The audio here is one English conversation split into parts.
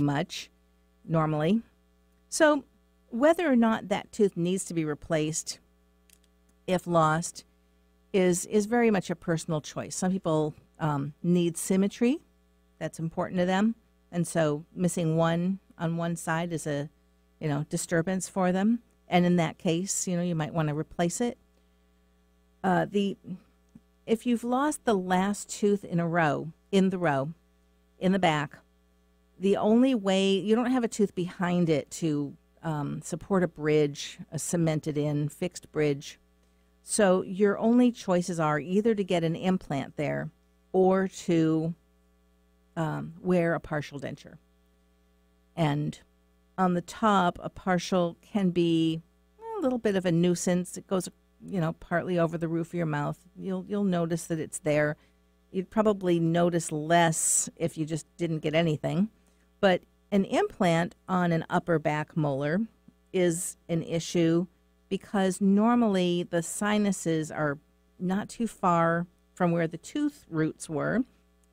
much normally. So whether or not that tooth needs to be replaced, if lost, is very much a personal choice. Some people need symmetry. That's important to them. And so missing one on one side is a, disturbance for them. And in that case, you might want to replace it. If you've lost the last tooth in the back, the only way, you don't have a tooth behind it to support a bridge, a cemented in, fixed bridge. So your only choices are either to get an implant there or to wear a partial denture. And on the top, a partial can be a little bit of a nuisance. It goes, partly over the roof of your mouth. You'll notice that it's there. You'd probably notice less if you just didn't get anything. But an implant on an upper back molar is an issue because normally the sinuses are not too far from where the tooth roots were,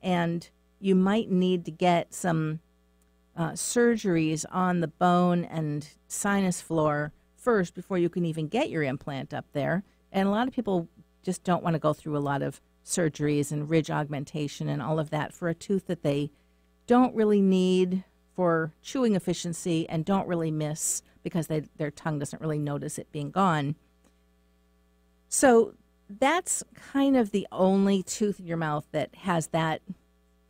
and you might need to get some surgeries on the bone and sinus floor first before you can even get your implant up there. And a lot of people just don't want to go through a lot of surgeries and ridge augmentation and all of that for a tooth that they don't really need for chewing efficiency and don't really miss because their tongue doesn't really notice it being gone. So that's kind of the only tooth in your mouth that has that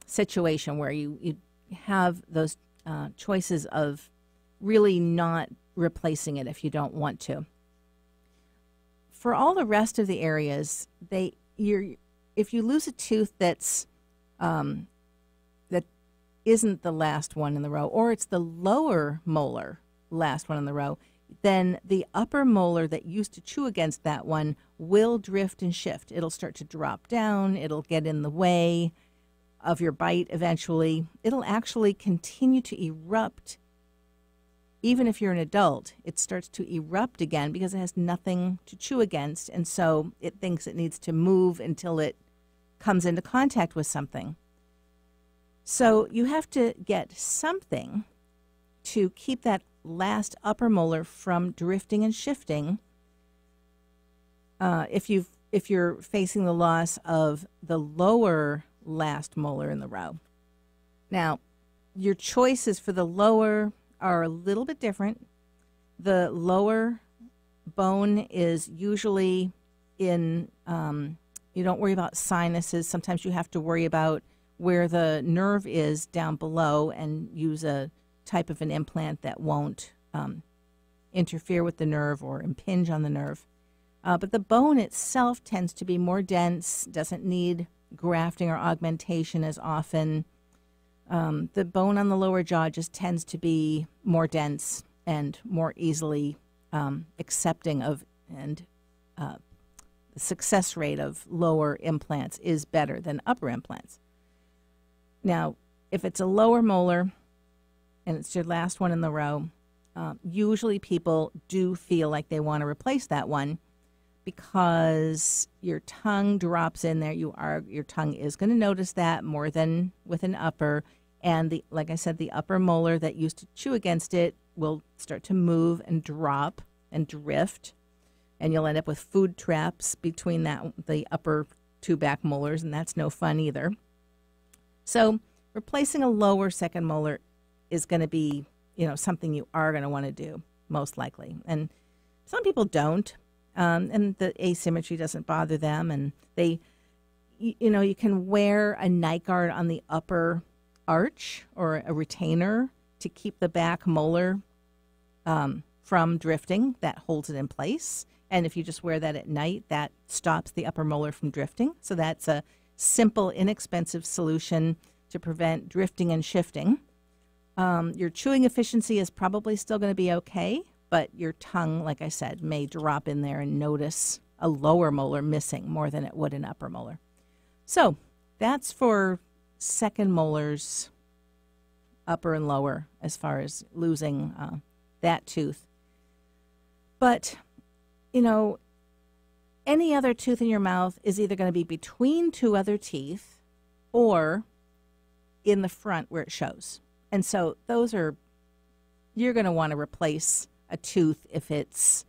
situation where you have those choices of really not replacing it if you don't want to. For all the rest of the areas, if you lose a tooth that isn't the last one in the row, or it's the lower molar last one in the row, then the upper molar that used to chew against that one will drift and shift. It'll start to drop down. It'll get in the way of your bite eventually. It'll actually continue to erupt. Even if you're an adult, it starts to erupt again because it has nothing to chew against, and so it thinks it needs to move until it comes into contact with something. So you have to get something to keep that last upper molar from drifting and shifting if you're facing the loss of the lower last molar in the row. Now, your choices for the lower are a little bit different. The lower bone is usually in, you don't worry about sinuses. Sometimes you have to worry about where the nerve is down below and use a type of an implant that won't interfere with the nerve or impinge on the nerve. But the bone itself tends to be more dense, doesn't need grafting or augmentation as often. The bone on the lower jaw just tends to be more dense and more easily accepting of, and the success rate of lower implants is better than upper implants. Now, if it's a lower molar and it's your last one in the row, usually people do feel like they want to replace that one because your tongue drops in there. Your tongue is going to notice that more than with an upper. And like I said, the upper molar that used to chew against it will start to move and drop and drift. And you'll end up with food traps between the upper two back molars, and that's no fun either. So replacing a lower second molar is going to be, something you are going to want to do, most likely. And some people don't, and the asymmetry doesn't bother them. And you can wear a night guard on the upper arch or a retainer to keep the back molar from drifting. That holds it in place. And if you just wear that at night, that stops the upper molar from drifting. So that's a simple, inexpensive solution to prevent drifting and shifting. Your chewing efficiency is probably still going to be okay, but your tongue, like I said, may drop in there and notice a lower molar missing more than it would an upper molar. So that's for second molars, upper and lower, as far as losing that tooth. But, any other tooth in your mouth is either going to be between two other teeth or in the front where it shows. And so those are, you're going to want to replace a tooth if it's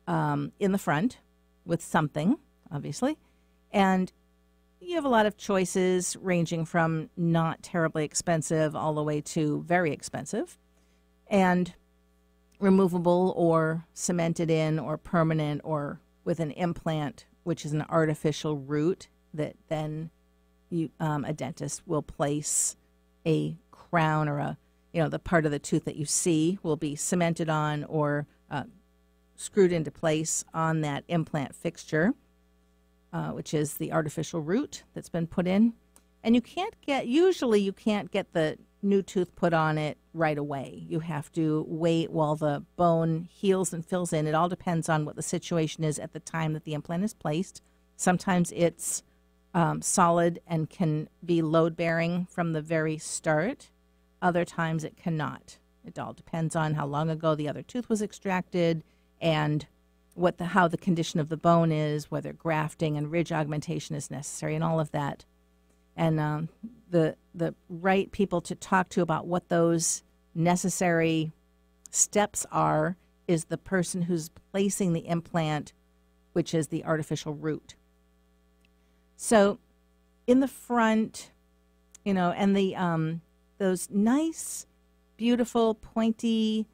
in the front with something, obviously. And you have a lot of choices ranging from not terribly expensive all the way to very expensive, and removable or cemented in or permanent or with an implant, which is an artificial root that then a dentist will place a crown or a, the part of the tooth that you see will be cemented on or screwed into place on that implant fixture, which is the artificial root that's been put in. And usually you can't get the new tooth put on it right away. You have to wait while the bone heals and fills in. It all depends on what the situation is at the time that the implant is placed. Sometimes it's solid and can be load-bearing from the very start. Other times it cannot. It all depends on how long ago the other tooth was extracted and how the condition of the bone is, whether grafting and ridge augmentation is necessary, and all of that. And the right people to talk to about what those necessary steps are is the person who's placing the implant, which is the artificial root. So in the front, and the those nice, beautiful, pointy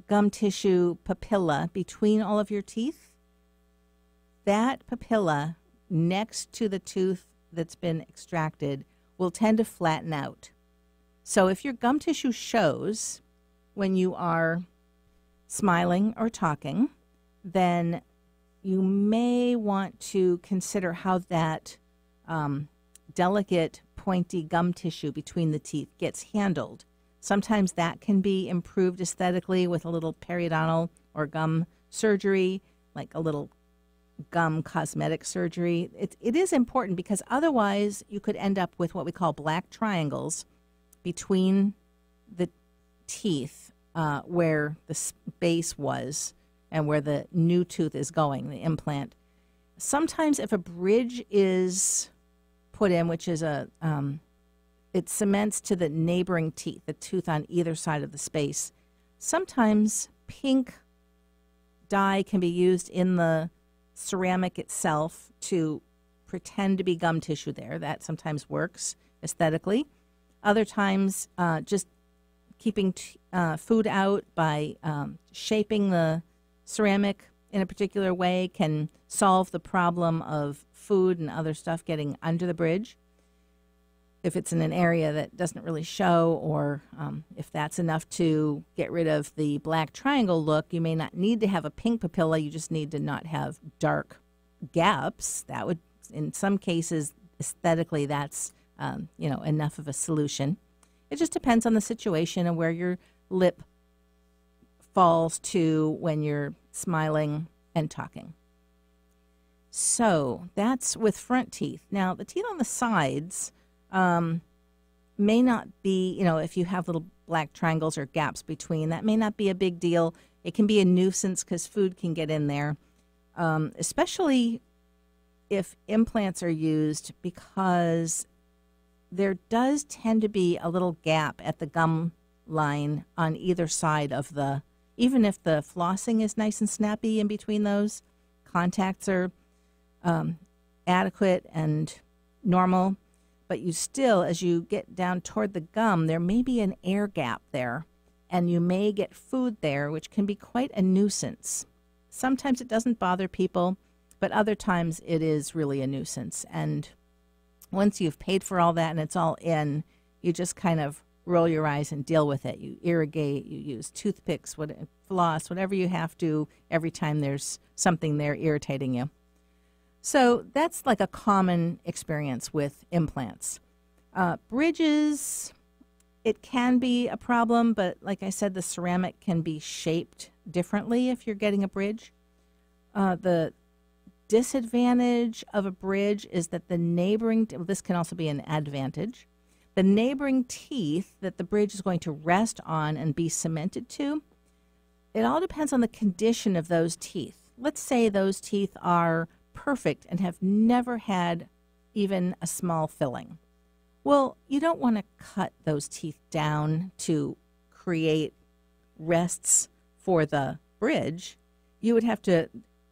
gum tissue papilla between all of your teeth, that papilla next to the tooth that's been extracted will tend to flatten out. So if your gum tissue shows when you are smiling or talking, then you may want to consider how that delicate, pointy gum tissue between the teeth gets handled. Sometimes that can be improved aesthetically with a little periodontal or gum surgery, like a little gum cosmetic surgery. It is important because otherwise you could end up with what we call black triangles between the teeth where the base was and where the new tooth is going, the implant. Sometimes if a bridge is put in, which is it cements to the neighboring teeth, the tooth on either side of the space, sometimes pink dye can be used in the ceramic itself to pretend to be gum tissue there. That sometimes works aesthetically. Other times, just keeping food out by shaping the ceramic in a particular way can solve the problem of food and other stuff getting under the bridge. If it's in an area that doesn't really show, or if that's enough to get rid of the black triangle look, you may not need to have a pink papilla. You just need to not have dark gaps. That would, in some cases, aesthetically, that's enough of a solution. It just depends on the situation and where your lip falls to when you're smiling and talking. So that's with front teeth. Now, the teeth on the sides may not be, if you have little black triangles or gaps between, that may not be a big deal. It can be a nuisance because food can get in there, especially if implants are used, because there does tend to be a little gap at the gum line on either side of even if the flossing is nice and snappy in between those, contacts are adequate and normal, but you still, as you get down toward the gum, there may be an air gap there, and you may get food there, which can be quite a nuisance. Sometimes it doesn't bother people, but other times it is really a nuisance. And once you've paid for all that and it's all in, you just kind of roll your eyes and deal with it. You irrigate, you use toothpicks, floss, whatever you have to every time there's something there irritating you. So that's like a common experience with implants. Bridges, it can be a problem, but like I said, the ceramic can be shaped differently if you're getting a bridge. The disadvantage of a bridge is that the neighboring, this can also be an advantage, the neighboring teeth that the bridge is going to rest on and be cemented to, it all depends on the condition of those teeth. Let's say those teeth are perfect and have never had even a small filling. Well, you don't want to cut those teeth down to create rests for the bridge. You would have to,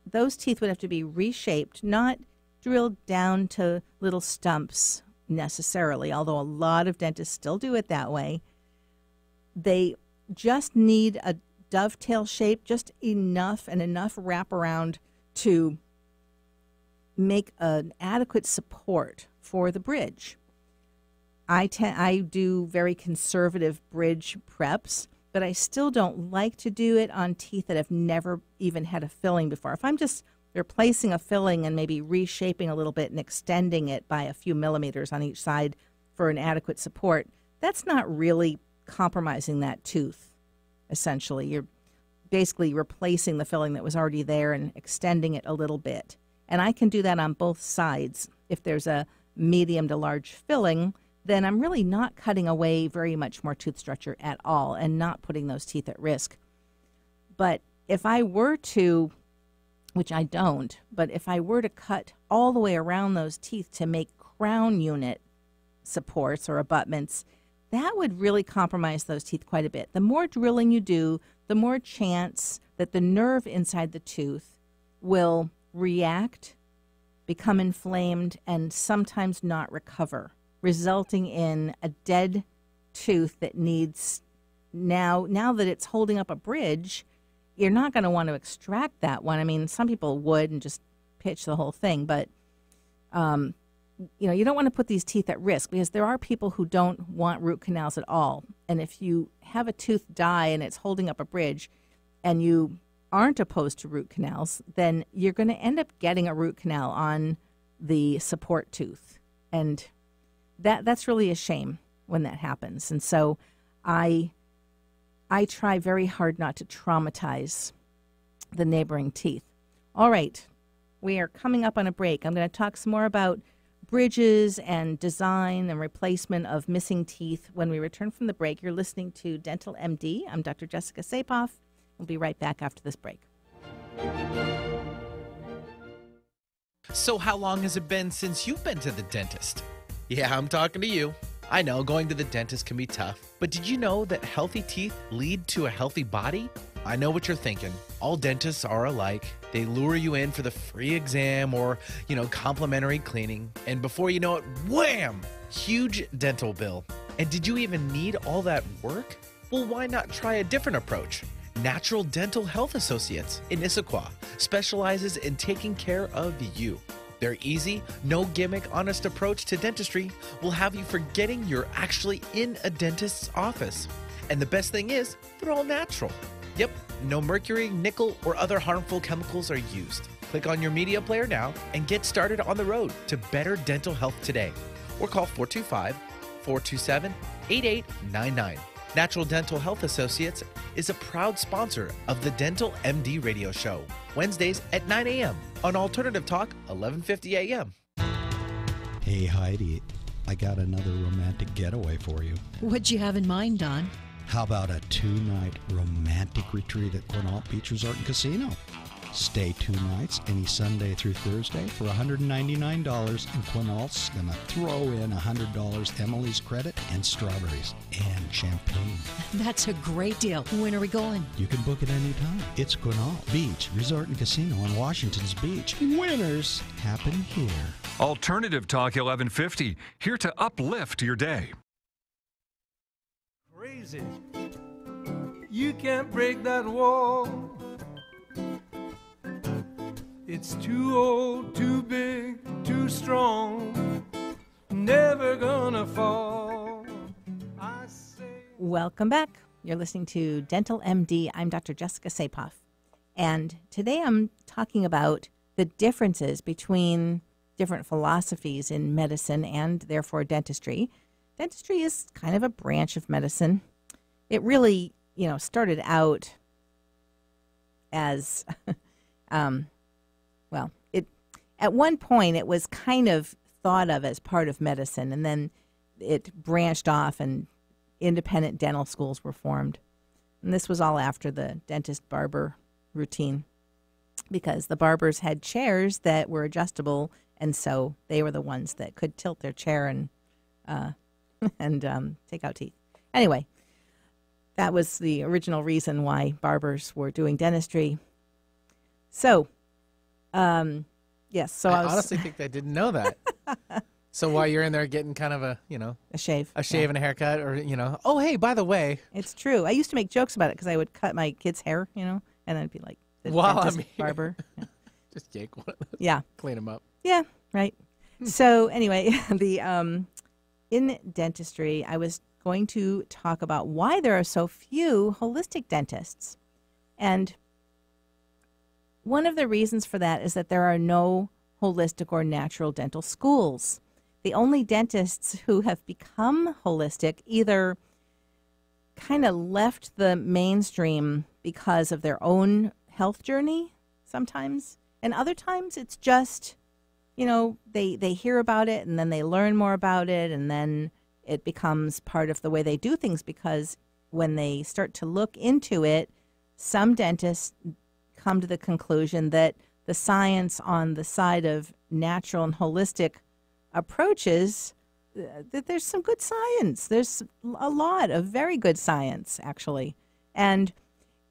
those teeth would have to be reshaped, not drilled down to little stumps necessarily, although a lot of dentists still do it that way. They just need a dovetail shape, just enough wraparound to make an adequate support for the bridge. I do very conservative bridge preps, but I still don't like to do it on teeth that have never even had a filling before. If I'm just replacing a filling and maybe reshaping a little bit and extending it by a few millimeters on each side for an adequate support, that's not really compromising that tooth, essentially. You're basically replacing the filling that was already there and extending it a little bit. And I can do that on both sides. If there's a medium to large filling, then I'm really not cutting away very much more tooth structure at all and not putting those teeth at risk. But if I were to, which I don't, but if I were to cut all the way around those teeth to make crown unit supports or abutments, that would really compromise those teeth quite a bit. The more drilling you do, the more chance that the nerve inside the tooth will react, become inflamed, and sometimes not recover, resulting in a dead tooth that needs, now that it's holding up a bridge, you're not going to want to extract that one. I mean, some people would and just pitch the whole thing, but you don't want to put these teeth at risk because there are people who don't want root canals at all. And if you have a tooth die and it's holding up a bridge and you aren't opposed to root canals, then you're going to end up getting a root canal on the support tooth. And that's really a shame when that happens. And so I try very hard not to traumatize the neighboring teeth. All right, we are coming up on a break. I'm going to talk some more about bridges and design and replacement of missing teeth when we return from the break. You're listening to Dental MD. I'm Dr. Jessica Sapoff. We'll be right back after this break. So how long has it been since you've been to the dentist? Yeah, I'm talking to you. I know going to the dentist can be tough, but did you know that healthy teeth lead to a healthy body? I know what you're thinking. All dentists are alike. They lure you in for the free exam or, complimentary cleaning. And before you know it, wham! Huge dental bill. And did you even need all that work? Well, why not try a different approach? Natural Dental Health Associates in Issaquah specializes in taking care of you. Their easy, no gimmick, honest approach to dentistry will have you forgetting you're actually in a dentist's office. And the best thing is, they're all natural. Yep, no mercury, nickel, or other harmful chemicals are used. Click on your media player now and get started on the road to better dental health today. Or call 425-427-8899. Natural Dental Health Associates is a proud sponsor of the Dental MD radio show, Wednesdays at 9 a.m. on Alternative Talk, 1150 a.m. Hey, Heidi, I got another romantic getaway for you. What'd you have in mind, Don? How about a 2-night romantic retreat at Quinault Beach Resort and Casino? Stay 2 nights, any Sunday through Thursday, for $199, and Quinault's going to throw in $100 Emily's credit and strawberries and champagne. That's a great deal. When are we going? You can book it anytime. It's Quinault Beach Resort and Casino on Washington's Beach. Winners happen here. Alternative Talk 1150, here to uplift your day. Crazy. You can't break that wall. It's too old, too big, too strong, never gonna fall. I say. Welcome back. You're listening to Dental MD. I'm Dr. Jessica Sapoff. And today I'm talking about the differences between different philosophies in medicine and therefore dentistry. Dentistry is kind of a branch of medicine. It really, started out as, at one point it was kind of thought of as part of medicine, and then it branched off and independent dental schools were formed. And this was all after the dentist-barber routine, because the barbers had chairs that were adjustable, and so they were the ones that could tilt their chair and and take out teeth. Anyway, that was the original reason why barbers were doing dentistry. So, yes. So I was, honestly think they didn't know that. So while you're in there getting kind of a shave, and a haircut, or oh hey, by the way, it's true. I used to make jokes about it because I would cut my kids' hair, and I'd be like, the while dentist I'm here, barber. Yeah. just yank one of those, Yeah. clean them up. Yeah, right. So anyway, the in dentistry, I was going to talk about why there are so few holistic dentists. And one of the reasons for that is that there are no holistic or natural dental schools. The only dentists who have become holistic either kind of left the mainstream because of their own health journey sometimes, and other times it's just, they hear about it and then they learn more about it, and then it becomes part of the way they do things, because when they start to look into it, some dentists come to the conclusion that the science on the side of natural and holistic approaches, that there's some good science. There's a lot of very good science, actually. And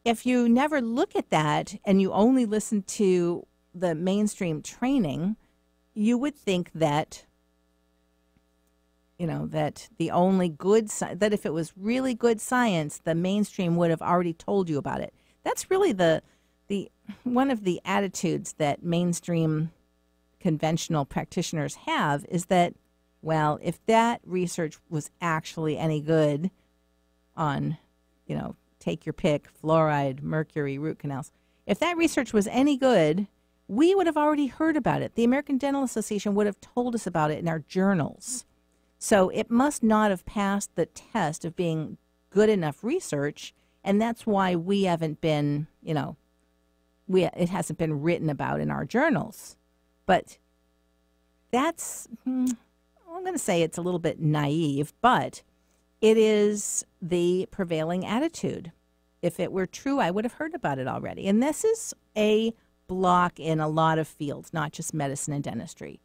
if you never look at that and you only listen to the mainstream training, you would think that, that the only good, that if it was really good science, the mainstream would have already told you about it. That's really the one of the attitudes that mainstream conventional practitioners have, is that, well, if that research was actually any good on, take your pick, fluoride, mercury, root canals, if that research was any good, we would have already heard about it. The American Dental Association would have told us about it in our journals. So it must not have passed the test of being good enough research, and that's why we haven't been, it hasn't been written about in our journals. But that's, I'm going to say it's a little bit naive, but it is the prevailing attitude. If it were true, I would have heard about it already. And this is a block in a lot of fields, not just medicine and dentistry.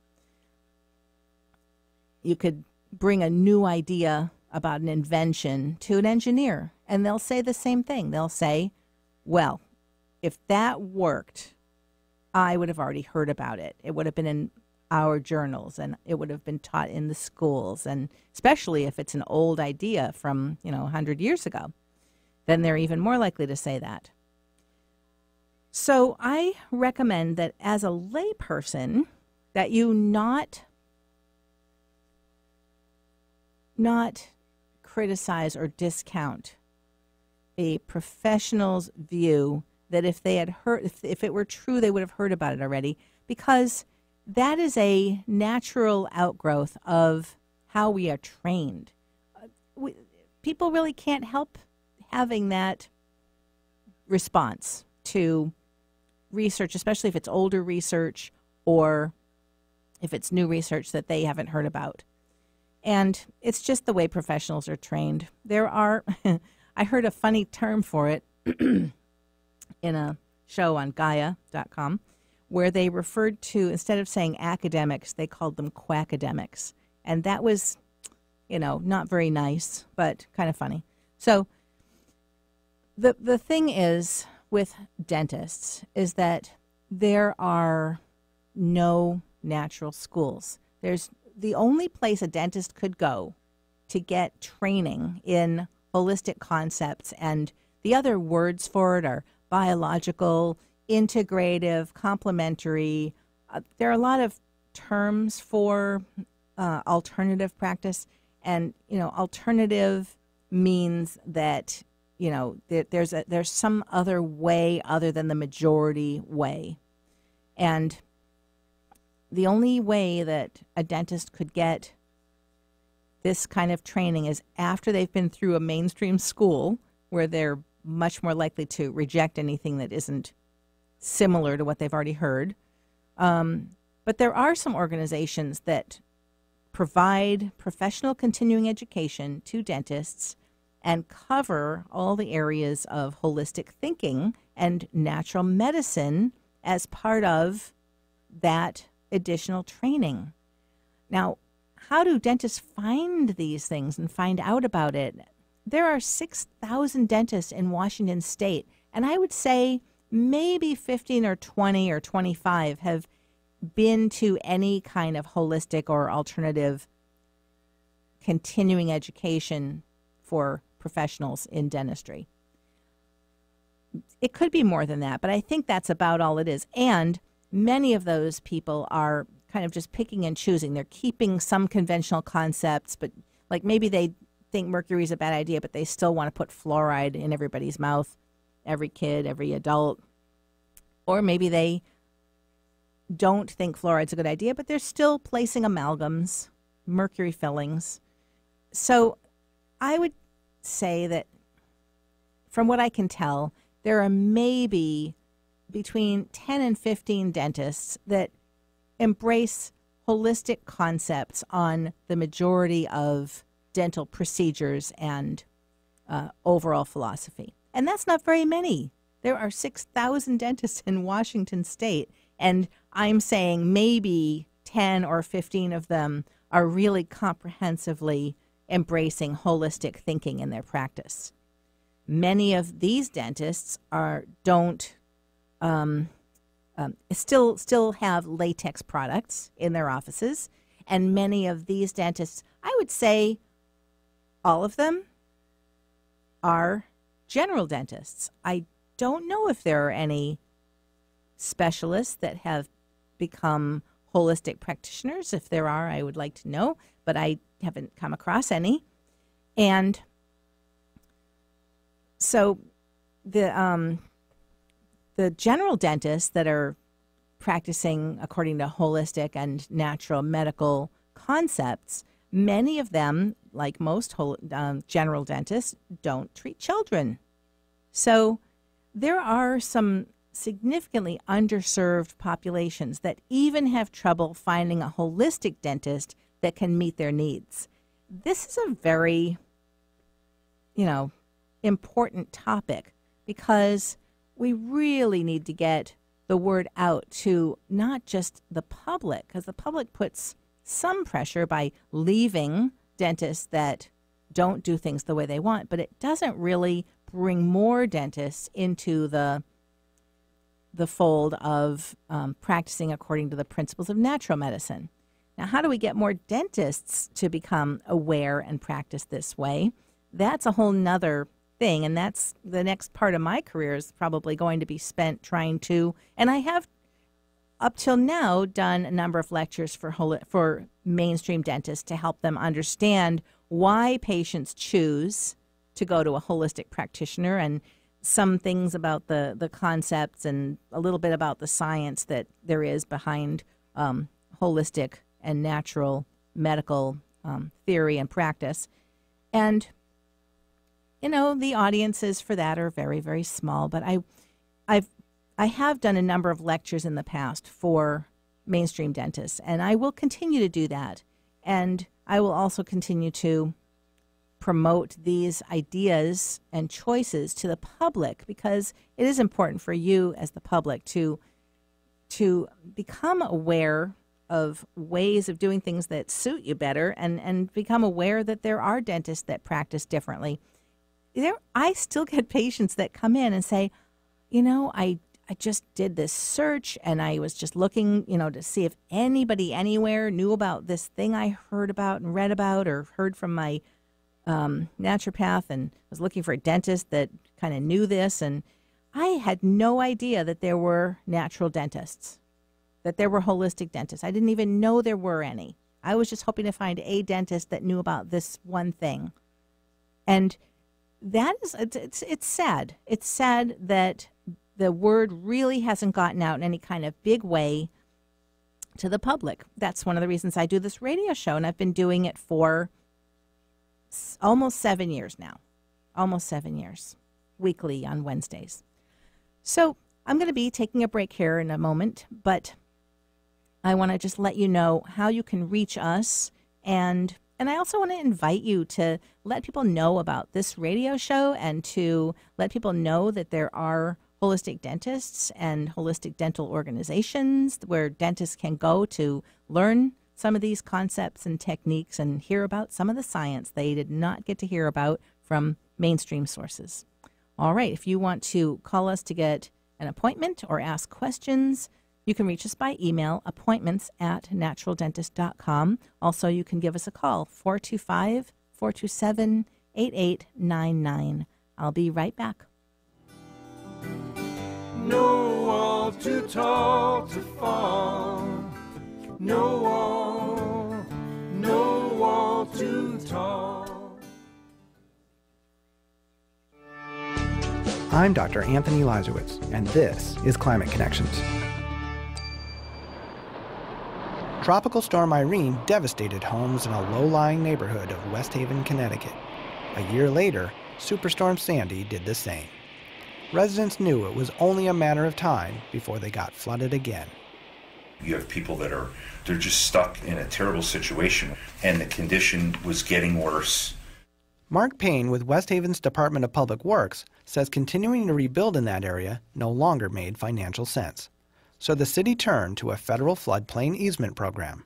You could bring a new idea about an invention to an engineer, and they'll say the same thing. They'll say, well, if that worked, I would have already heard about it. It would have been in our journals, and it would have been taught in the schools, and especially if it's an old idea from, 100 years ago, then they're even more likely to say that. So I recommend that as a layperson, that you not criticize or discount a professional's view that if they had heard, if it were true, they would have heard about it already, because that is a natural outgrowth of how we are trained. People really can't help having that response to research, especially if it's older research or if it's new research that they haven't heard about. And it's just the way professionals are trained. There are, I heard a funny term for it in a show on Gaia.com, where they referred to, instead of saying academics, they called them quackademics. And that was, not very nice, but kind of funny. So the thing is with dentists is that there are no natural schools. There's the only place a dentist could go to get training in holistic concepts, and the other words for it are biological, integrative, complementary. There are a lot of terms for alternative practice, and alternative means that there's some other way other than the majority way. And the only way that a dentist could get this kind of training is after they've been through a mainstream school, where they're much more likely to reject anything that isn't similar to what they've already heard. But there are some organizations that provide professional continuing education to dentists and cover all the areas of holistic thinking and natural medicine as part of that additional training. Now, how do dentists find these things and find out about it? There are 6,000 dentists in Washington State, and I would say maybe 15 or 20 or 25 have been to any kind of holistic or alternative continuing education for professionals in dentistry. It could be more than that, but I think that's about all it is. And many of those people are kind of just picking and choosing. They're keeping some conventional concepts, but like maybe they think mercury is a bad idea, but they still want to put fluoride in everybody's mouth, every kid, every adult. Or maybe they don't think fluoride's a good idea, but they're still placing amalgams, mercury fillings. So I would say that from what I can tell, there are maybe between 10 and 15 dentists that embrace holistic concepts on the majority of dental procedures and overall philosophy. And that's not very many. There are 6,000 dentists in Washington State, and I'm saying maybe 10 or 15 of them are really comprehensively embracing holistic thinking in their practice. Many of these dentists still have latex products in their offices, and many of these dentists, I would say all of them, are general dentists. I don't know if there are any specialists that have become holistic practitioners. If there are, I would like to know, but I haven't come across any. And so the general dentists that are practicing according to holistic and natural medical concepts, many of them, like most general dentists, don't treat children. So there are some significantly underserved populations that even have trouble finding a holistic dentist that can meet their needs. This is a very, important topic because we really need to get the word out to not just the public, because the public puts some pressure by leaving dentists that don't do things the way they want, but it doesn't really bring more dentists into the fold of practicing according to the principles of natural medicine. Now, how do we get more dentists to become aware and practice this way? That's a whole nother thing, and that's the next part of my career is probably going to be spent trying to, and I have up till now done a number of lectures for mainstream dentists to help them understand why patients choose to go to a holistic practitioner and some things about the concepts and a little bit about the science that there is behind holistic and natural medical theory and practice. And, the audiences for that are very, very small, but I have done a number of lectures in the past for mainstream dentists, and I will continue to do that. And I will also continue to promote these ideas and choices to the public because it is important for you as the public to become aware of ways of doing things that suit you better and become aware that there are dentists that practice differently. I still get patients that come in and say, I just did this search and I was just looking, to see if anybody anywhere knew about this thing I heard about and read about or heard from my naturopath, and was looking for a dentist that kind of knew this. And I had no idea that there were natural dentists, that there were holistic dentists. I didn't even know there were any. I was just hoping to find a dentist that knew about this one thing. And that is, it's sad. It's sad that the word really hasn't gotten out in any kind of big way to the public. That's one of the reasons I do this radio show, and I've been doing it for almost 7 years now. Almost 7 years, weekly on Wednesdays. So I'm going to be taking a break here in a moment, but I want to just let you know how you can reach us, and I also want to invite you to let people know about this radio show and to let people know that there are holistic dentists and holistic dental organizations where dentists can go to learn some of these concepts and techniques and hear about some of the science they did not get to hear about from mainstream sources. All right, if you want to call us to get an appointment or ask questions, you can reach us by email, appointments@naturaldentist.com. Also, you can give us a call, 425-427-8899. I'll be right back. No wall too tall to fall. No wall too tall. I'm Dr. Anthony Lazowitz, and this is Climate Connections. Tropical Storm Irene devastated homes in a low-lying neighborhood of West Haven, Connecticut. A year later, Superstorm Sandy did the same. Residents knew it was only a matter of time before they got flooded again. You have people they're just stuck in a terrible situation, and the condition was getting worse. Mark Payne with West Haven's Department of Public Works says continuing to rebuild in that area no longer made financial sense. So the city turned to a federal floodplain easement program.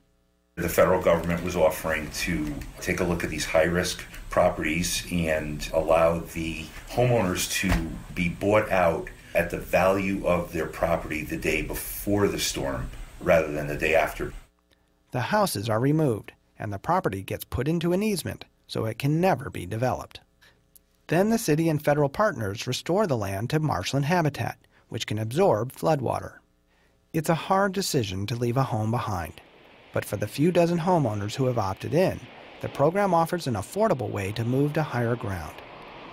The federal government was offering to take a look at these high-risk properties and allow the homeowners to be bought out at the value of their property the day before the storm rather than the day after. The houses are removed, and the property gets put into an easement so it can never be developed. Then the city and federal partners restore the land to marshland habitat, which can absorb floodwater. It's a hard decision to leave a home behind, but for the few dozen homeowners who have opted in, the program offers an affordable way to move to higher ground,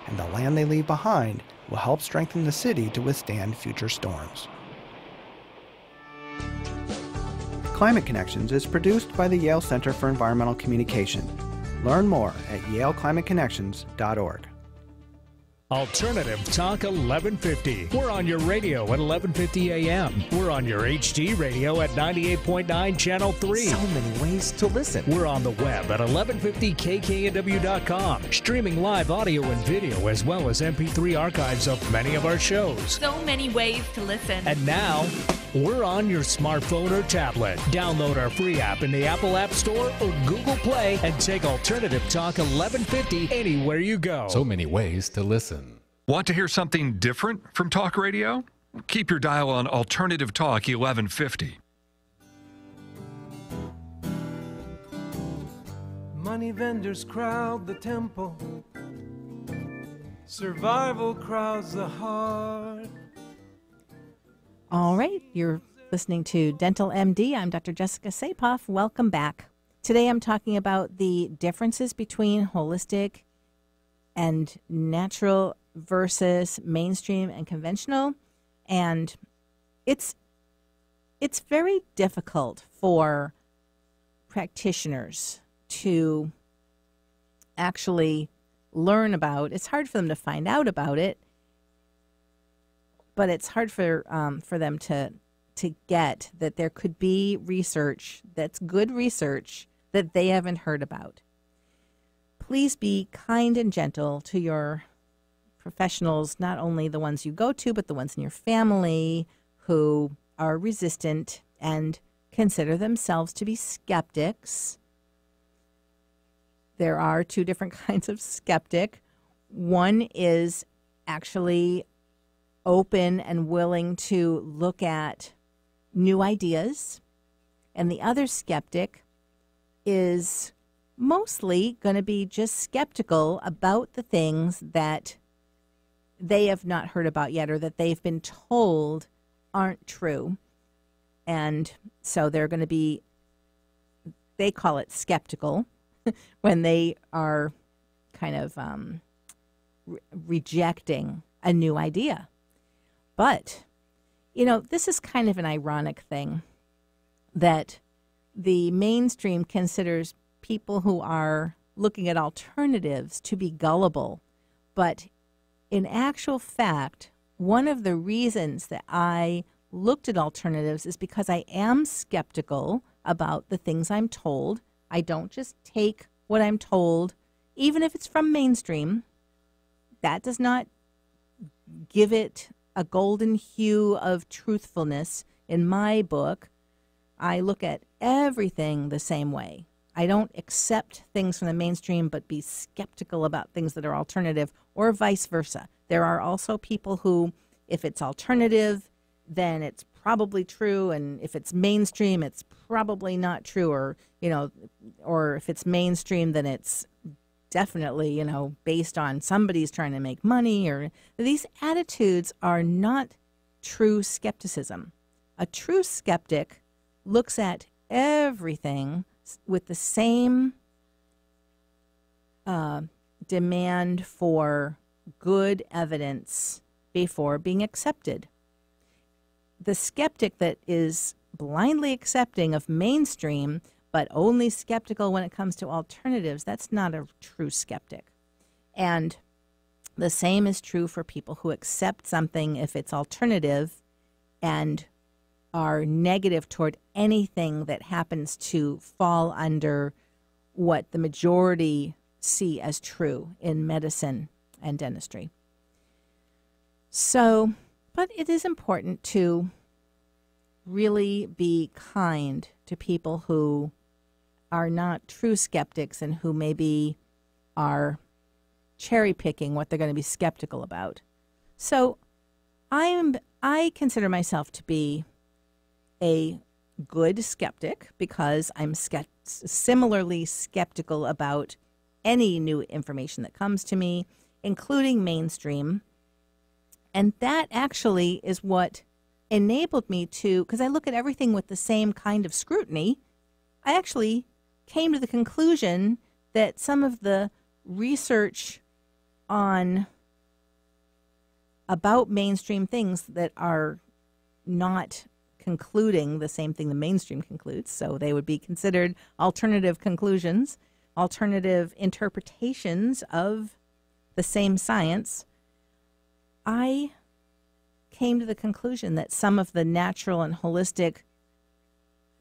and the land they leave behind will help strengthen the city to withstand future storms. Climate Connections is produced by the Yale Center for Environmental Communication. Learn more at yaleclimateconnections.org. Alternative Talk 1150. We're on your radio at 1150 a.m. We're on your HD radio at 98.9 Channel 3. So many ways to listen. We're on the web at 1150kknw.com, streaming live audio and video as well as MP3 archives of many of our shows. So many ways to listen. And now, we're on your smartphone or tablet. Download our free app in the Apple App Store or Google Play and take Alternative Talk 1150 anywhere you go. So many ways to listen. Want to hear something different from talk radio? Keep your dial on Alternative Talk 1150. Money vendors crowd the temple. Survival crowds the heart. All right, you're listening to Dental MD. I'm Dr. Jessica Sapoff. Welcome back. Today I'm talking about the differences between holistic and natural versus mainstream and conventional. And it's very difficult for practitioners to actually learn about. It's hard for them to find out about it, but it's hard for them to get that there could be research that's good research that they haven't heard about. Please be kind and gentle to your professionals, not only the ones you go to, but the ones in your family who are resistant and consider themselves to be skeptics. There are two different kinds of skeptic. One is actually open and willing to look at new ideas, and the other skeptic is mostly going to be just skeptical about the things that they have not heard about yet or that they've been told aren't true. And so they're going to be, they call it skeptical when they are kind of rejecting a new idea. But, you know, this is kind of an ironic thing that the mainstream considers people who are looking at alternatives to be gullible. But in actual fact, one of the reasons that I looked at alternatives is because I am skeptical about the things I'm told. I don't just take what I'm told, even if it's from mainstream. That does not give it a golden hue of truthfulness in my book. I look at everything the same way. I don't accept things from the mainstream but be skeptical about things that are alternative, or vice versa. There are also people who, if it's alternative, then it's probably true, and if it's mainstream, it's probably not true, or, or if it's mainstream, then it's definitely, based on somebody's trying to make money. Or these attitudes are not true skepticism. A true skeptic looks at everything with the same demand for good evidence before being accepted. The skeptic that is blindly accepting of mainstream but only skeptical when it comes to alternatives, that's not a true skeptic. And the same is true for people who accept something if it's alternative and are negative toward anything that happens to fall under what the majority see as true in medicine and dentistry. So, but it is important to really be kind to people who are not true skeptics and who maybe are cherry picking what they're going to be skeptical about. So I consider myself to be a good skeptic because I'm similarly skeptical about any new information that comes to me, including mainstream. And that actually is what enabled me to, because I look at everything with the same kind of scrutiny, I actually came to the conclusion that some of the research about mainstream things that are not concluding the same thing the mainstream concludes, so they would be considered alternative conclusions, alternative interpretations of the same science, I came to the conclusion that some of the natural and holistic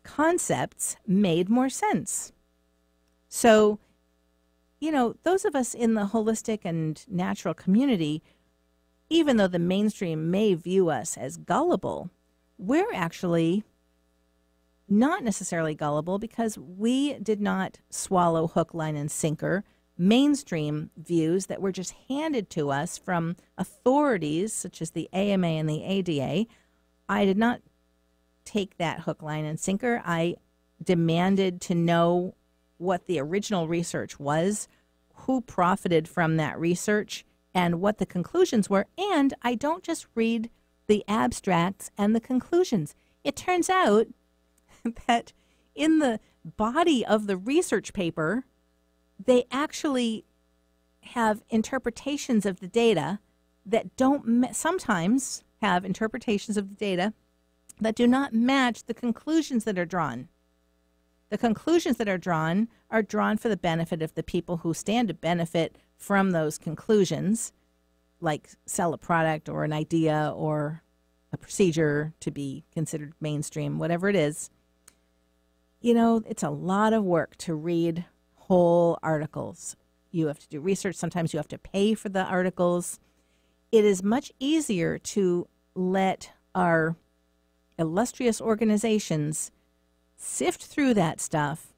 concepts made more sense. So, those of us in the holistic and natural community, even though the mainstream may view us as gullible, we're actually not necessarily gullible because we did not swallow hook, line, and sinker mainstream views that were just handed to us from authorities such as the AMA and the ADA. I did not take that hook, line, and sinker. I demanded to know what the original research was, who profited from that research, and what the conclusions were. And I don't just read the abstracts and the conclusions. It turns out that in the body of the research paper, they actually have interpretations of the data that don't sometimes have interpretations of the data that do not match the conclusions that are drawn. The conclusions that are drawn for the benefit of the people who stand to benefit from those conclusions, like sell a product or an idea or a procedure to be considered mainstream, whatever it is. It's a lot of work to read whole articles. You have to do research. Sometimes you have to pay for the articles. It is much easier to let our illustrious organizations sift through that stuff,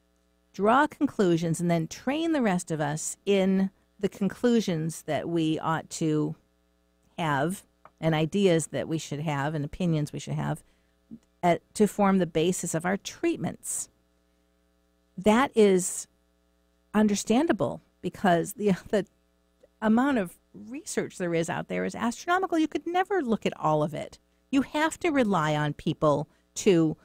draw conclusions, and then train the rest of us in the conclusions that we ought to have and ideas that we should have and opinions we should have to form the basis of our treatments. That is understandable because the amount of research there is out there is astronomical. You could never look at all of it. You have to rely on people to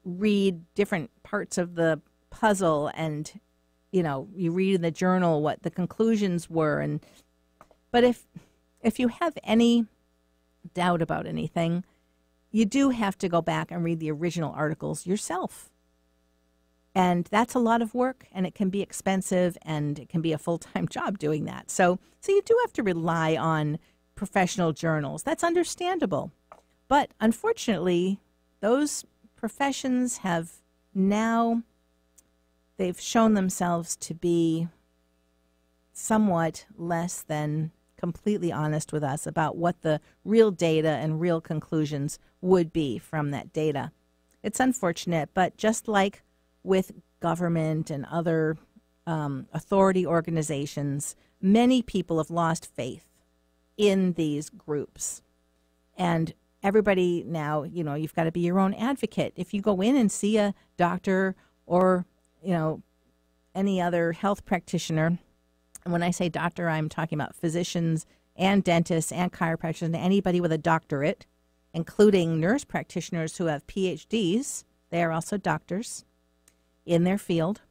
read different parts of the puzzle, and you read in the journal what the conclusions were. But if you have any doubt about anything, you do have to go back and read the original articles yourself. And that's a lot of work, and it can be expensive, and it can be a full-time job doing that. So you do have to rely on professional journals. That's understandable. But unfortunately, those professions have now, they've shown themselves to be somewhat less than completely honest with us about what the real data and real conclusions would be from that data. It's unfortunate, but just like with government and other authority organizations, many people have lost faith in these groups. And everybody now, you've got to be your own advocate. If you go in and see a doctor or, any other health practitioner, and when I say doctor, I'm talking about physicians and dentists and chiropractors and anybody with a doctorate, including nurse practitioners who have PhDs. They are also doctors in their field.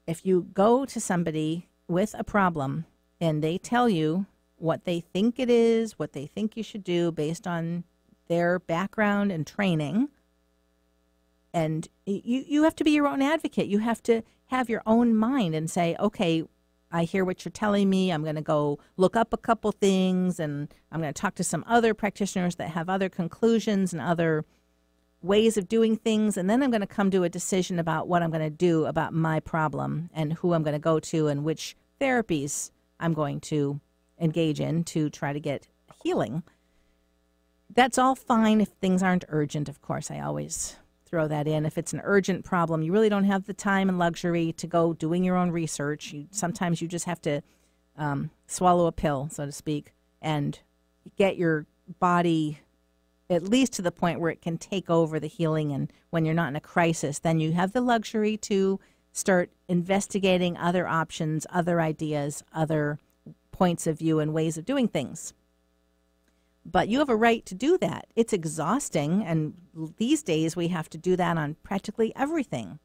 If you go to somebody with a problem and they tell you what they think it is, what they think you should do based on their background and training, and you have to be your own advocate. You have to have your own mind and say, okay, I hear what you're telling me. I'm going to go look up a couple things, and I'm going to talk to some other practitioners that have other conclusions and other ways of doing things, and then I'm going to come to a decision about what I'm going to do about my problem and who I'm going to go to and which therapies I'm going to engage in to try to get healing. That's all fine if things aren't urgent, of course. I always throw that in. If it's an urgent problem, you really don't have the time and luxury to go doing your own research. Sometimes you just have to swallow a pill, so to speak, and get your body at least to the point where it can take over the healing. And when you're not in a crisis, then you have the luxury to start investigating other options, other ideas, other points of view and ways of doing things. But you have a right to do that. It's exhausting, and these days we have to do that on practically everything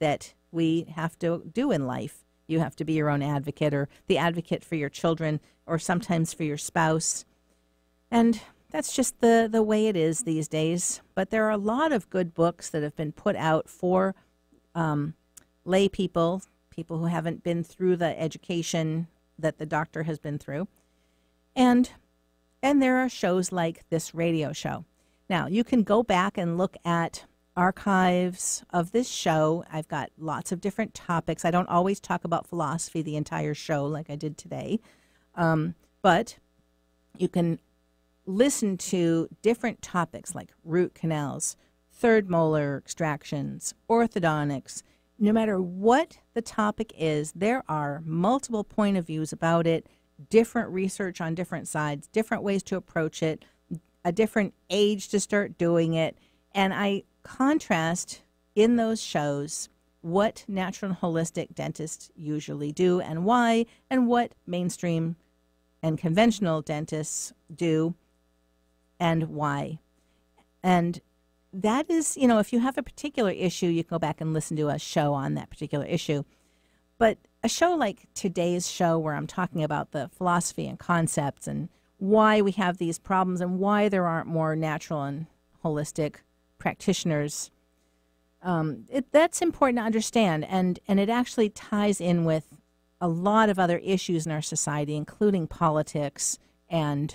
that we have to do in life. You have to be your own advocate or the advocate for your children or sometimes for your spouse. And that's just the way it is these days. But there are a lot of good books that have been put out for lay people who haven't been through the education that the doctor has been through. And there are shows like this radio show. Now, you can go back and look at archives of this show. I've got lots of different topics. I don't always talk about philosophy the entire show like I did today. But you can listen to different topics like root canals, third molar extractions, orthodontics. No matter what the topic is, there are multiple point of views about it, different research on different sides, different ways to approach it, a different age to start doing it. And I contrast in those shows what natural and holistic dentists usually do and why, and what mainstream and conventional dentists do and why. And that is, if you have a particular issue, you can go back and listen to a show on that particular issue. But a show like today's show, where I'm talking about the philosophy and concepts and why we have these problems and why there aren't more natural and holistic practitioners, that's important to understand. And it actually ties in with a lot of other issues in our society, including politics and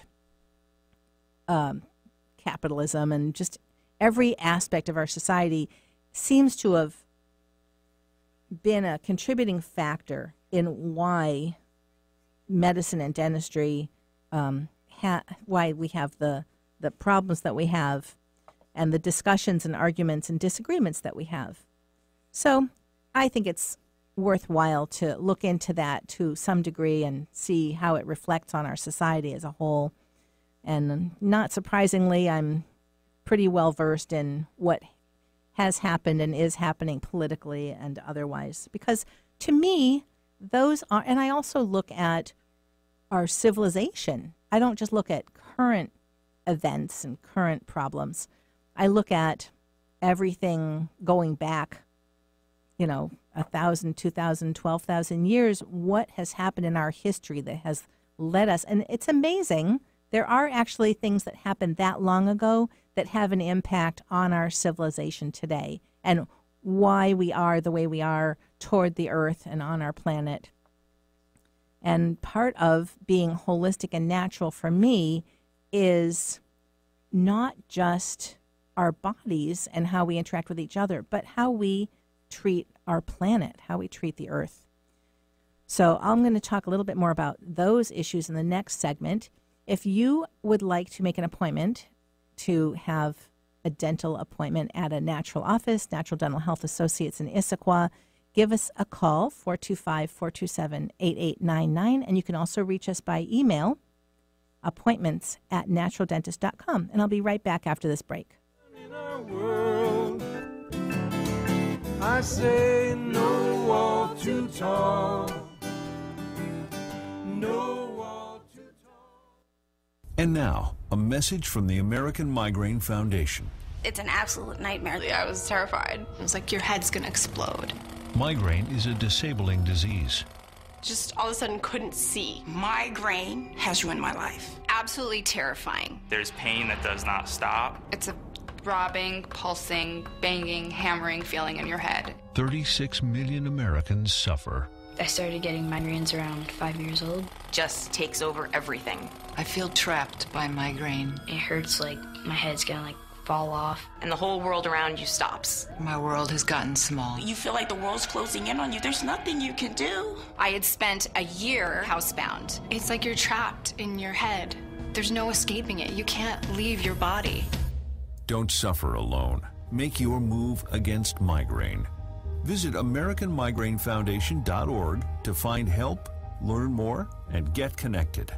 capitalism, and just every aspect of our society seems to have been a contributing factor in why medicine and dentistry, why we have the problems that we have and the discussions and arguments and disagreements that we have. So I think it's worthwhile to look into that to some degree and see how it reflects on our society as a whole. And not surprisingly, I'm pretty well versed in what has happened and is happening politically and otherwise. Because to me, those are, and I also look at our civilization. I don't just look at current events and current problems. I look at everything going back, 1,000, 2,000, 12,000 years, what has happened in our history that has led us. And it's amazing. There are actually things that happened that long ago that have an impact on our civilization today and why we are the way we are toward the earth and on our planet. And part of being holistic and natural for me is not just our bodies and how we interact with each other, but how we treat our planet, how we treat the earth. So I'm going to talk a little bit more about those issues in the next segment. If you would like to make an appointment to have a dental appointment at a natural office, Natural Dental Health Associates in Issaquah, give us a call, 425-427-8899. And you can also reach us by email, appointments@naturaldentist.com. And I'll be right back after this break. In our world, I say no wall too tall. No wall too tall. And now, a message from the American Migraine Foundation. It's an absolute nightmare. I was terrified. It was like your head's gonna explode. Migraine is a disabling disease. Just all of a sudden couldn't see. Migraine has ruined my life. Absolutely terrifying. There's pain that does not stop. It's a throbbing, pulsing, banging, hammering feeling in your head. 36 million Americans suffer. I started getting migraines around 5 years old. Just takes over everything. I feel trapped by migraine. It hurts like my head's gonna fall off. And the whole world around you stops. My world has gotten small. You feel like the world's closing in on you. There's nothing you can do. I had spent a year housebound. It's like you're trapped in your head. There's no escaping it. You can't leave your body. Don't suffer alone. Make your move against migraine. Visit AmericanMigraineFoundation.org to find help, learn more, and get connected.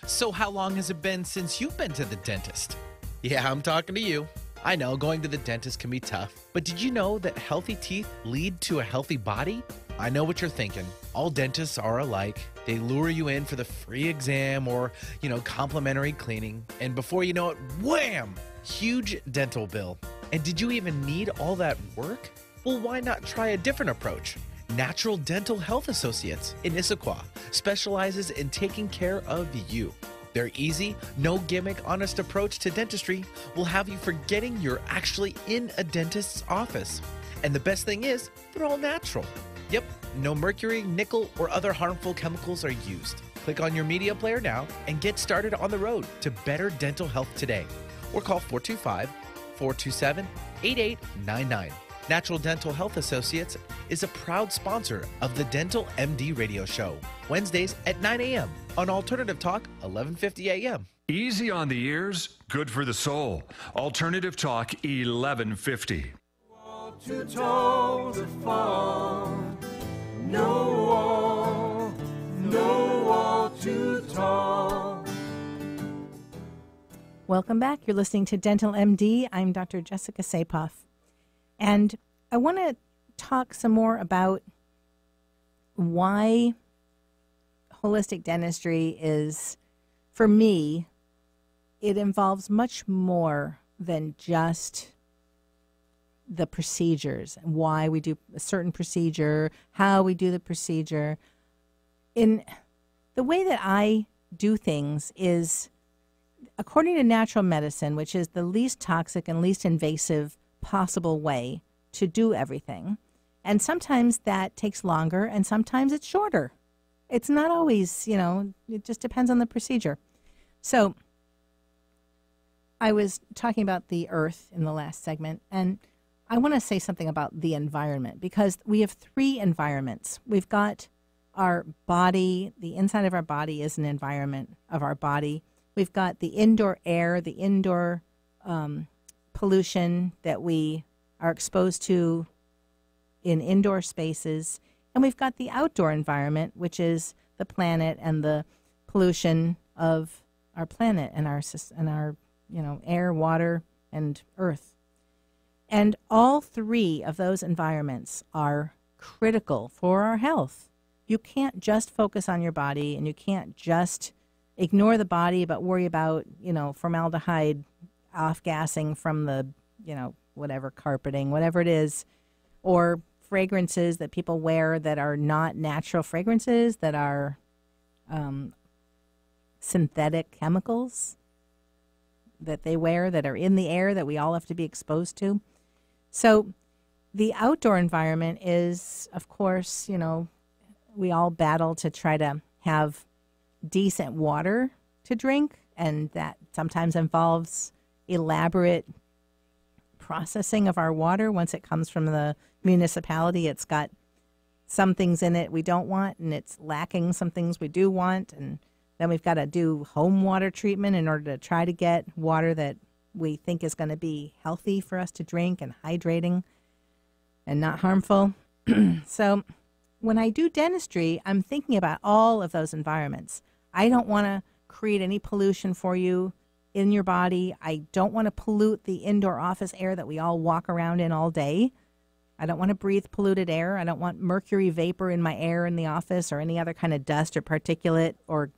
So how long has it been since you've been to the dentist? Yeah, I'm talking to you. I know going to the dentist can be tough, but did you know that healthy teeth lead to a healthy body? I know what you're thinking. All dentists are alike. They lure you in for the free exam or, complimentary cleaning. And before you know it, wham! Huge dental bill. And did you even need all that work? Well, why not try a different approach? Natural Dental Health Associates in Issaquah specializes in taking care of you. Their easy, no gimmick, honest approach to dentistry will have you forgetting you're actually in a dentist's office. And the best thing is, they're all natural. Yep, no mercury, nickel, or other harmful chemicals are used. Click on your media player now and get started on the road to better dental health today. Or call 425-427-8899. Natural Dental Health Associates is a proud sponsor of the Dental MD radio show, Wednesdays at 9 a.m. on Alternative Talk, 1150 a.m. Easy on the ears, good for the soul. Alternative Talk, 1150. Too tall to fall. No wall too tall. Welcome back. You're listening to Dental MD. I'm Dr. Jessica Sapoff. And I want to talk some more about why holistic dentistry is, for me, it involves much more than just the procedures, why we do a certain procedure, how we do the procedure. In the way that I do things is according to natural medicine, which is the least toxic and least invasive possible way to do everything. And sometimes that takes longer and sometimes it's shorter. It's not always, it just depends on the procedure. So I was talking about the earth in the last segment, and I want to say something about the environment because we have three environments. We've got our body. The inside of our body is an environment of our body. We've got the indoor air, the indoor pollution that we are exposed to in indoor spaces. And we've got the outdoor environment, which is the planet and the pollution of our planet and our air, water, and earth. And all three of those environments are critical for our health. You can't just focus on your body, and you can't just ignore the body but worry about, formaldehyde off-gassing from the, whatever carpeting, whatever it is, or fragrances that people wear that are not natural fragrances, that are synthetic chemicals that they wear that are in the air that we all have to be exposed to. So the outdoor environment is, of course, we all battle to try to have decent water to drink, and that sometimes involves elaborate processing of our water. Once it comes from the municipality, it's got some things in it we don't want, and it's lacking some things we do want, and then we've got to do home water treatment in order to try to get water that we think is going to be healthy for us to drink and hydrating and not harmful. So when I do dentistry, I'm thinking about all of those environments. I don't want to create any pollution for you in your body. I don't want to pollute the indoor office air that we all walk around in all day. I don't want to breathe polluted air. I don't want mercury vapor in my air in the office or any other kind of dust or particulate or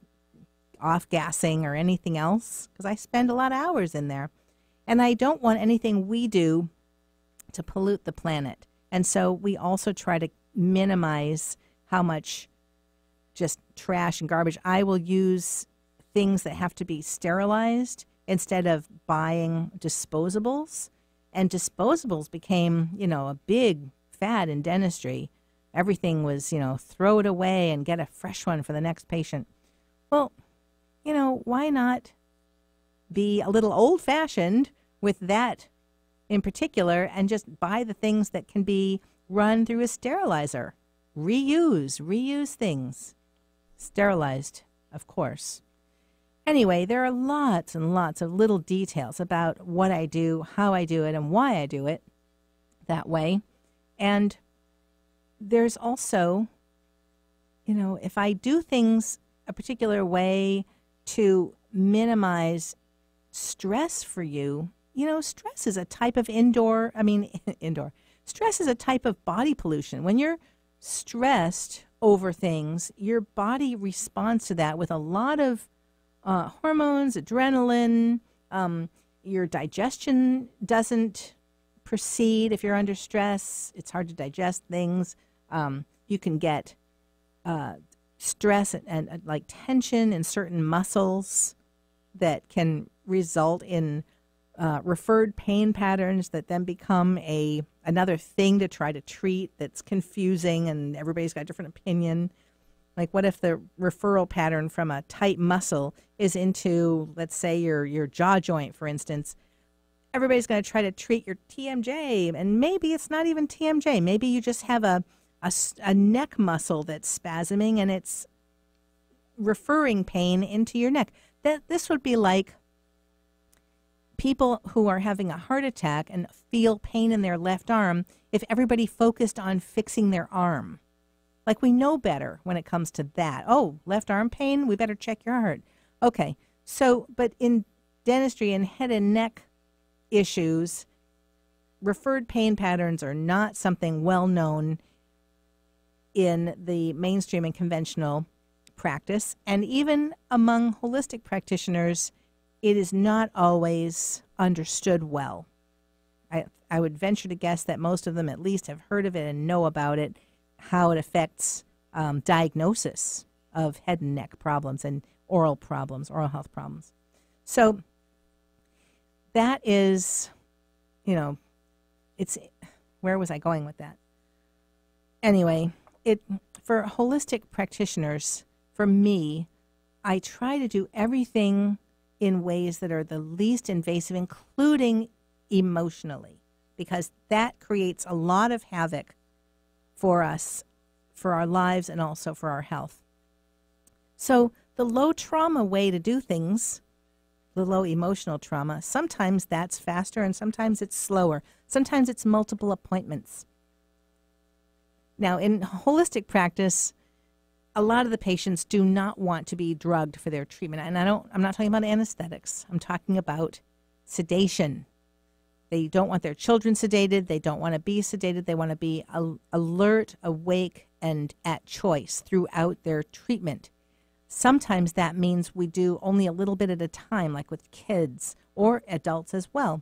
off-gassing or anything else, because I spend a lot of hours in there. And I don't want anything we do to pollute the planet. And so we also try to minimize how much just trash and garbage. I will use things that have to be sterilized instead of buying disposables. And disposables became, a big fad in dentistry. Everything was, throw it away and get a fresh one for the next patient. Well, why not be a little old-fashioned with that in particular and just buy the things that can be run through a sterilizer? Reuse things. Sterilized, of course. Anyway, there are lots and lots of little details about what I do, how I do it, and why I do it that way. And there's also, if I do things a particular way to minimize stress for you, stress is a type of stress is a type of body pollution. When you're stressed over things, your body responds to that with a lot of hormones, adrenaline. Your digestion doesn't proceed if you're under stress. It's hard to digest things. You can get stress and like tension in certain muscles that can result in referred pain patterns that then become another thing to try to treat that's confusing, and everybody's got a different opinion. Like, what if the referral pattern from a tight muscle is into, let's say, your jaw joint, for instance? Everybody's going to try to treat your TMJ, and maybe it's not even TMJ. Maybe you just have a neck muscle that's spasming, and it's referring pain into your neck. This would be like people who are having a heart attack and feel pain in their left arm if everybody focused on fixing their arm. Like, we know better when it comes to that. Oh, left arm pain, we better check your heart. Okay, so, but in dentistry and head and neck issues, referred pain patterns are not something well known in the mainstream and conventional practice. And even among holistic practitioners, it is not always understood well. I would venture to guess that most of them at least have heard of it and know about it, how it affects diagnosis of head and neck problems and oral health problems. So that is, where was I going with that? Anyway, for holistic practitioners, for me, I try to do everything in ways that are the least invasive, including emotionally, because that creates a lot of havoc for us, for our lives, and also for our health. So the low trauma way to do things, the low emotional trauma, sometimes that's faster and sometimes it's slower. Sometimes it's multiple appointments. Now, in holistic practice, a lot of the patients do not want to be drugged for their treatment. And I'm not talking about anesthetics. I'm talking about sedation. They don't want their children sedated. They don't want to be sedated. They want to be alert, awake, and at choice throughout their treatment. Sometimes that means we do only a little bit at a time, like with kids or adults as well.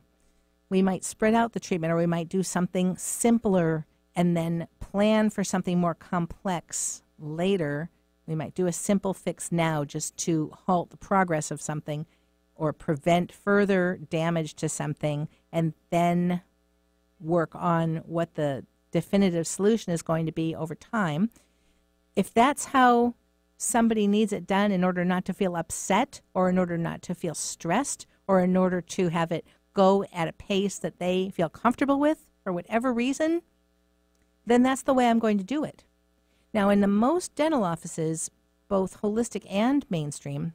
We might spread out the treatment, or we might do something simpler and then plan for something more complex later. We might do a simple fix now just to halt the progress of something or prevent further damage to something, and then work on what the definitive solution is going to be over time. If that's how somebody needs it done in order not to feel upset, or in order not to feel stressed, or in order to have it go at a pace that they feel comfortable with for whatever reason, then that's the way I'm going to do it. Now, in the most dental offices, both holistic and mainstream,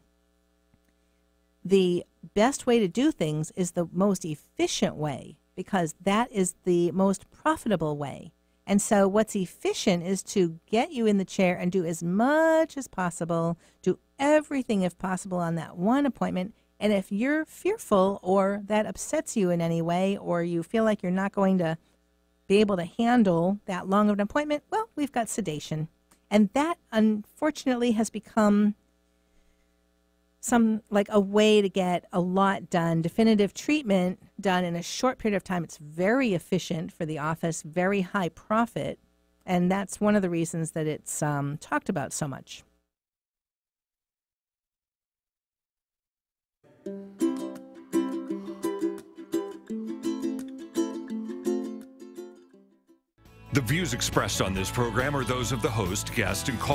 the best way to do things is the most efficient way, because that is the most profitable way. And so what's efficient is to get you in the chair and do as much as possible, do everything if possible on that one appointment. And if you're fearful or that upsets you in any way, or you feel like you're not going to be able to handle that long of an appointment, well, we've got sedation. And that, unfortunately, has become like a way to get a lot done, definitive treatment done in a short period of time. It's very efficient for the office, very high profit, and that's one of the reasons that it's talked about so much. The views expressed on this program are those of the host, guest, and call